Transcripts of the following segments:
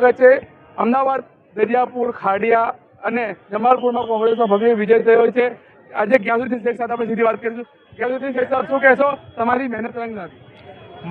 સ્વાગત છે। અમદાવાદ, દરિયાપુર, ખાડિયા અને જમાલપુરમાં કોંગ્રેસનો ભવ્ય વિજય થયો છે। આજે ગ્યાસુદ્દીન શેખ સાથે આપણે સીધી વાત કરીશું। ગ્યાસુદ્દીન શેખ સાહેબ, શું કહેશો? તમારી મહેનત રંગ લાવી?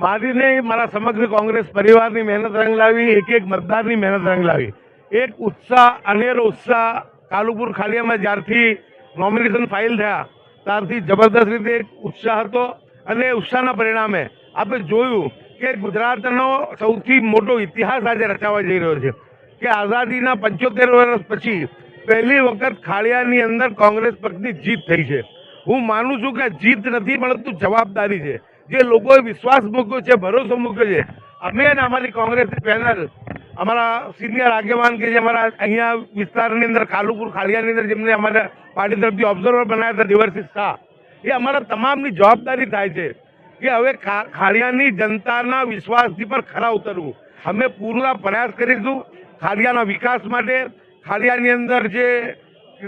મારી નહીં, મારા સમગ્ર કોંગ્રેસ પરિવારની મહેનત રંગ લાવી, એક મતદારની મહેનત રંગ લાવી। એક ઉત્સાહ, અનેરો ઉત્સાહ કાલુપુર ખાડિયામાં જ્યારથી નોમિનેશન ફાઇલ થયા ત્યારથી જબરદસ્ત રીતે એક ઉત્સાહ હતો અને ઉત્સાહના પરિણામે આપણે જોયું કે ગુજરાતનો સૌથી મોટો ઇતિહાસ આજે રચાવા જઈ રહ્યો છે કે આઝાદીના 75 વર્ષ પછી પહેલી વખત ખાડિયાની અંદર કોંગ્રેસ પક્ષની જીત થઈ છે। હું માનું છું કે જીત નથી પરંતુ જવાબદારી છે। જે લોકોએ વિશ્વાસ મૂક્યો છે, ભરોસો મૂક્યો છે, અમે અને અમારી કોંગ્રેસની પેનલ, અમારા સિનિયર આગેવાન કે જે અમારા અહીંયા વિસ્તારની અંદર કાલુપુર ખાડિયાની અંદર જેમને અમારા પાર્ટી તરફથી ઓબ્ઝર્વર બનાવ્યા હતા, દેવરસિંહ શાહ, એ અમારા તમામની જવાબદારી થાય છે કે હવે ખાડિયાની જનતાના વિશ્વાસથી પર ખરા ઉતરવું। અમે પૂરા પ્રયાસ કરીશું ખાડિયાના વિકાસ માટે। ખાડિયાની અંદર જે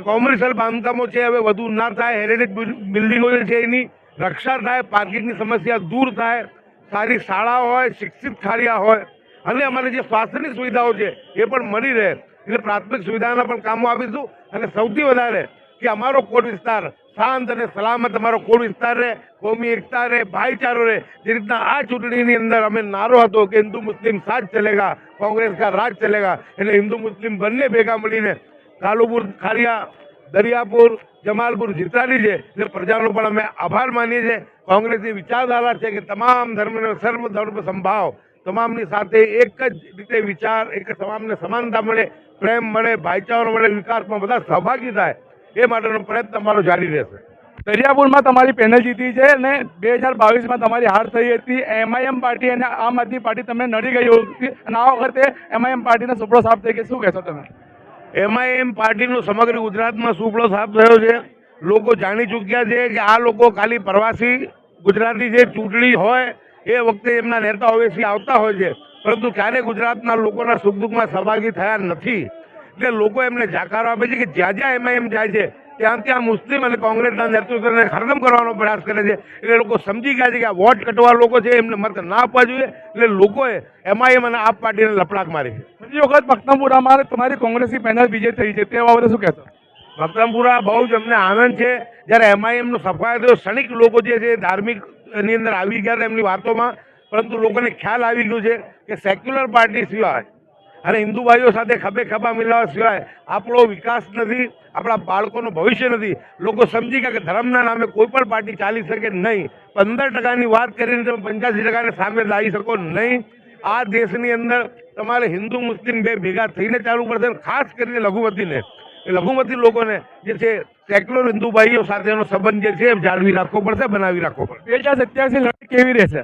કોમર્શિયલ બાંધકામો છે હવે વધુ ના થાય, હેરિટેજ બિલ્ડિંગો છે એની રક્ષા થાય, પાર્કિંગની સમસ્યા દૂર થાય, સારી શાળા હોય, શિક્ષિત ખાડિયા હોય અને અમારે જે સ્વાસ્થ્યની સુવિધાઓ છે એ પણ મળી રહે, એટલે પ્રાથમિક સુવિધાના પણ કામો આપીશું। અને સૌથી વધારે કે અમારો કોટ વિસ્તાર શાંત અને સલામત અમારો કોટ વિસ્તાર રહે, કોમી એકતા રહે, ભાઈચારો રહે। જે રીતના આ ચૂંટણીની અંદર અમે નારો હતો કે હિન્દુ મુસ્લિમ સાથ ચલેગા, કોંગ્રેસ કા રાજ ચલેગા, એટલે હિન્દુ મુસ્લિમ બંને ભેગા મળીને કાલુપુર ખાડિયા, દરિયાપુર, જમાલપુર જીતાડી છે। એટલે પ્રજાનો પણ અમે આભાર માનીએ છીએ। કોંગ્રેસની વિચારધારા છે કે તમામ ધર્મને સર્વ ધર્મ સંભાવ, તમામની સાથે એક જ રીતે વિચાર, એક તમામને સમાનતા મળે, પ્રેમ મળે, ભાઈચારો મળે, વિકાસમાં બધા સહભાગી થાય, એ માટેનો પ્રયત્ન અમારો જારી રહેશે। દરિયાપુરમાં તમારી પેનલ જીતી છે અને 2022માં તમારી હાર થઈ હતી। MIM પાર્ટી અને આમ આદમી પાર્ટી તમને નડી ગઈ હતી અને આ વખતે MIM પાર્ટીનો સુપડો સાફ થઈ ગયો, શું કહેશો તમે? MIM પાર્ટીનો સમગ્ર ગુજરાતમાં સુપડો સાફ થયો છે। લોકો જાણી ચૂક્યા છે કે આ લોકો ખાલી પ્રવાસી ગુજરાતી જે ચૂંટણી હોય એ વખતે એમના નેતા ઓવેસી આવતા હોય છે, પરંતુ ક્યારે ગુજરાતના લોકોના સુખ દુઃખમાં સહભાગી થયા નથી। એટલે લોકો એમને જાકારો આપે છે કે જ્યાં જ્યાં MIM જાય છે ત્યાં ત્યાં મુસ્લિમ અને કોંગ્રેસના નેતૃત્વને ખતમ કરવાનો પ્રયાસ કરે છે। એટલે લોકો સમજી ગયા છે કે આ વોટ કટવા લોકો છે, એમને મત ના આપવા જોઈએ। એટલે લોકોએ MIM અને આપ પાર્ટીને લપડાક મારી છે। બીજી વખત પખતમપુરામાં તમારી કોંગ્રેસની પેનલ વિજય થઈ છે, તે બાબતે શું કહેશો? પખતમપુરા બહુ જ અમને આનંદ છે। જ્યારે MIM નો સફાયો થયો, ક્ષણિક લોકો જે છે ધાર્મિક ની અંદર આવી ગયા એમની વાતોમાં, પરંતુ લોકોને ખ્યાલ આવી ગયું છે કે સેક્યુલર પાર્ટી સિવાય અને હિન્દુ ભાઈઓ સાથે ખભે ખભા મિલાવવા સિવાય આપણો વિકાસ નથી, આપણા બાળકોનું ભવિષ્ય નથી। લોકો સમજી ગયા કે ધર્મના નામે કોઈ પણ પાર્ટી ચાલી શકે નહીં। 15% વાત કરીને તમે 85% સામે લાવી શકો નહીં। આ દેશની અંદર તમારે હિન્દુ મુસ્લિમ બે ભેગા થઈને ચાલવું પડશે, ખાસ કરીને લઘુમતીને, લઘુમતી લોકોને જે છે સેક્યુલર હિન્દુ ભાઈઓ સાથેનો સંબંધ જે છે જાળવી રાખવો પડશે, બનાવી રાખવો પડશે। 2027ની લડાઈ કેવી રહેશે?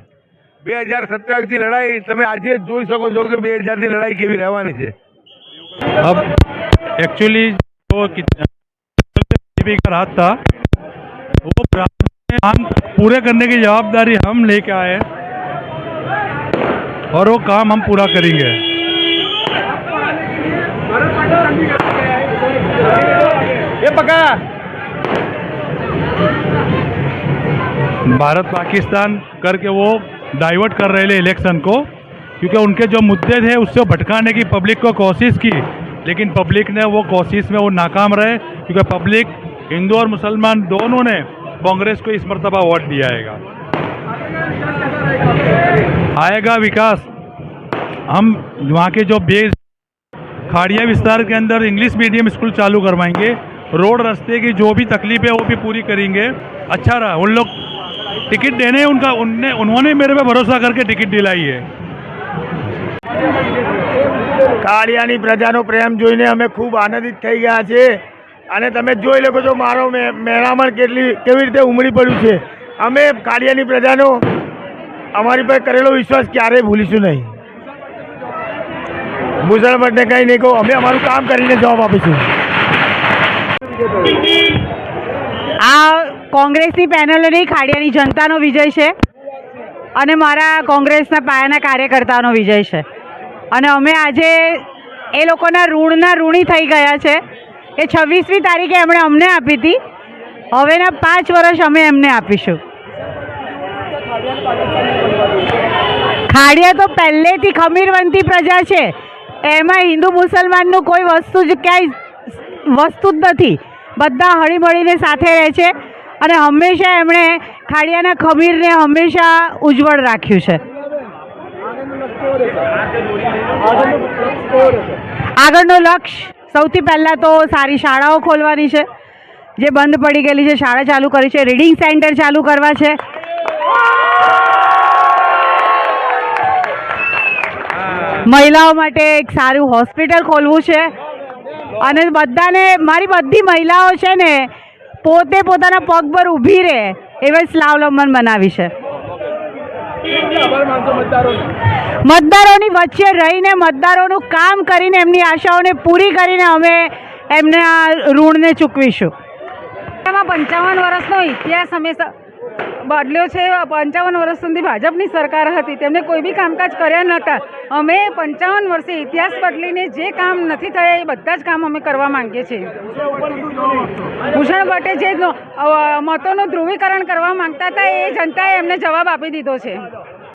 2027ની લડાઈ તમે આજે જ જોઈ શકો છો કે 2000ની લડાઈ કેવી રહેવાની છે। अब एक्चुअली जो बीजेपी का राज था वो काम पूरे करने की जवाबदारी हम लेके आए और वो काम हम पूरा करेंगे। भारत पाकिस्तान करके वो डाइवर्ट कर रहे थे इलेक्शन को, क्योंकि उनके जो मुद्दे थे उससे भटकाने की पब्लिक को कोशिश की, लेकिन पब्लिक ने वो कोशिश में वो नाकाम रहे, क्योंकि पब्लिक हिंदू और मुसलमान दोनों ने कांग्रेस को इस मर्तबा वोट दिया आएगा विकास। हम वहाँ के जो बेस खाड़िया विस्तार के अंदर इंग्लिश मीडियम स्कूल चालू करवाएंगे, रोड रास्ते की जो भी तकलीफ है वो भी पूरी करेंगे। अच्छा रहा, उन लोग टिकट देने उन्होंने मेरे पे भरोसा करके टिकट दिलाई है। કાળિયાની પ્રજાનો પ્રેમ જોઈને અમે ખૂબ આનંદિત થઈ ગયા છે અને તમે જોઈ લો છો મારો મેળામણ કેવી રીતે ઉમડી પડ્યું છે। અમે કાળિયાની પ્રજાનો અમારી પર કરેલો વિશ્વાસ ક્યારેય ભૂલીશું નહીં। મુસલમાનને કંઈ નહીં કહું, અમે અમારું કામ કરીને જવાબ આપીશું। આ કોંગ્રેસની પેનલ નહીં, ખાડિયાની જનતાનો વિજય છે અને મારા કોંગ્રેસના પાયાના કાર્યકર્તાનો વિજય છે અને અમે આજે એ લોકોના ઋણના ઋણી થઈ ગયા છે કે 26મી તારીખે એમણે અમને આપી હતી, હવેના 5 વર્ષ અમે એમને આપીશું। ખાડિયા તો પહેલેથી ખમીરવંતી પ્રજા છે, એમાં હિન્દુ મુસલમાનનું કોઈ વસ્તુ જ ક્યાંય વસ્તુ જ નથી. બધા હળીમળીને સાથે રહે છે અને હંમેશા એમણે ખાડિયાના ખમીરને હંમેશા ઉજ્જવળ રાખ્યું છે. આગળનો લક્ષ્ય સૌથી પહેલાં તો સારી શાળાઓ ખોલવાની છે, જે બંધ પડી ગયેલી છે શાળા ચાલુ કરી છે, રીડિંગ સેન્ટર ચાલુ કરવા છે, મહિલાઓ માટે એક સારું હોસ્પિટલ ખોલવું છે અને બધાને મારી બધી મહિલાઓ છે ને પોતે પોતાના પગ પર ઊભી રહે એવા સ્વાવલંબન બનાવી છે. મતદારોની વચ્ચે રહીને મતદારોનું કામ કરીને એમની આશાઓને પૂરી કરીને અમે એમના ઋણને ચૂકવીશું. 55 વર્ષનો ઇતિહાસ હંમેશા બદલ્યો છે. 55 વર્ષ સુધી ભાજપની સરકાર હતી, તેમને કોઈ બી કામકાજ કર્યા નહોતા. અમે 55 વર્ષે ઇતિહાસ બદલીને જે કામ નથી થયા એ બધા જ કામ અમે કરવા માંગીએ છીએ. ભૂષણ ભટ્ટે જે મતોનું ધ્રુવીકરણ કરવા માંગતા હતા એ જનતાએ એમને જવાબ આપી દીધો છે.